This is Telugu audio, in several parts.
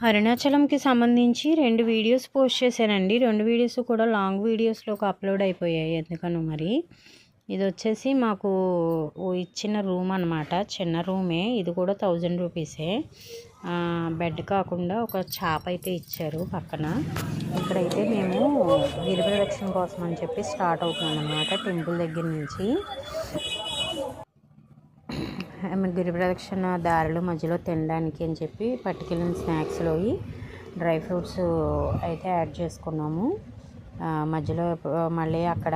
అరుణాచలంకి సంబంధించి 2 వీడియోస్ పోస్ట్ చేశానండి. 2 వీడియోస్ కూడా లాంగ్ వీడియోస్‌లోకి అప్‌లోడ్ అయిపోయాయి ఎందుకనో మరి. ఇదొచ్చేసి మాకు ఇచ్చిన రూమ్ అనమాట. చిన్న రూమే. ఇది కూడా 1000 రూపీసే. బెడ్ కాకుండా ఒక చాప అయితే ఇచ్చారు పక్కన. ఇక్కడైతే మేము గిరి ప్రదక్షిణ కోసం అని చెప్పి స్టార్ట్ అవుతున్నాం అనమాట టెంపుల్ దగ్గర నుంచి. గిరి ప్రదక్షిణ దారిలో మధ్యలో తినడానికి అని చెప్పి పట్టుకెళ్ళిన స్నాక్స్లో డ్రై ఫ్రూట్స్ అయితే యాడ్ చేసుకున్నాము. మధ్యలో మళ్ళీ అక్కడ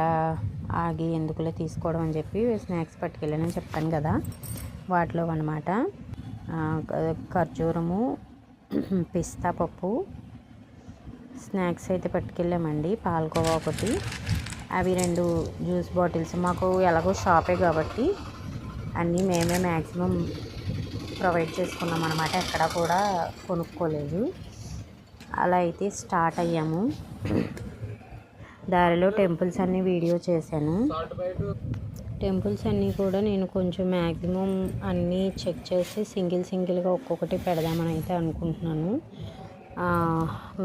ఆగి ఎందుకులే తీసుకోవడం అని చెప్పి స్నాక్స్ పట్టుకెళ్ళానని చెప్పాను కదా, వాటిలో అనమాట ఖర్జూరము, పిస్తా పప్పు స్నాక్స్ అయితే పట్టుకెళ్ళామండి. పాలకోవా ఒకటి, అవి 2 జ్యూస్ బాటిల్స్. మాకు ఎలాగో షాపే కాబట్టి అన్నీ మేమే మ్యాక్సిమం ప్రొవైడ్ చేసుకున్నాం అనమాట. ఎక్కడ కూడా కొనుక్కోలేదు. అలా అయితే స్టార్ట్ అయ్యాము. దారిలో టెంపుల్స్ అన్నీ వీడియో చేశాను. టెంపుల్స్ అన్నీ కూడా నేను కొంచెం మ్యాక్సిమం అన్నీ చెక్ చేసి సింగిల్గా ఒక్కొక్కటి పెడదామని అయితే అనుకుంటున్నాను.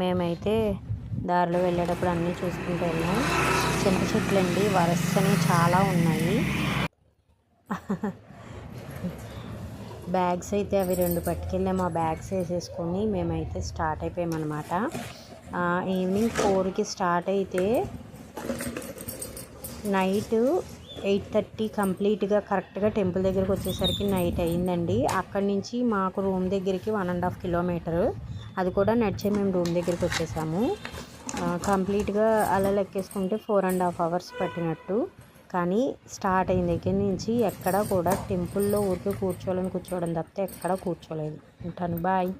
మేమైతే దారిలో వెళ్ళేటప్పుడు అన్నీ చూసుకుంటూ వెళ్ళాం. చింత చెట్లండి వరుసనే చాలా ఉన్నాయి. బ్యాగ్స్ అయితే అవి 2 పట్టుకెళ్ళాము. ఆ బ్యాగ్స్ వేసేసుకొని మేమైతే స్టార్ట్ అయిపోయామన్నమాట. ఈవినింగ్ 4కి స్టార్ట్ అయితే నైట్ 8:30 కంప్లీట్గా కరెక్ట్గా టెంపుల్ దగ్గరికి వచ్చేసరికి నైట్ అయ్యిందండి. అక్కడి నుంచి మాకు రూమ్ దగ్గరికి 1.5 కిలోమీటర్. అది కూడా నడిచే మేము రూమ్ దగ్గరికి వచ్చేసాము. కంప్లీట్గా అలా లెక్కేసుకుంటే 4.5 అవర్స్ పట్టినట్టు. కానీ స్టార్ట్ అయిన దగ్గర నుంచి ఎక్కడా కూడా టెంపుల్లో ఊరికే కూర్చోవడం తప్పితే ఎక్కడా కూర్చోలేదు. ఉంటాను, బాయ్.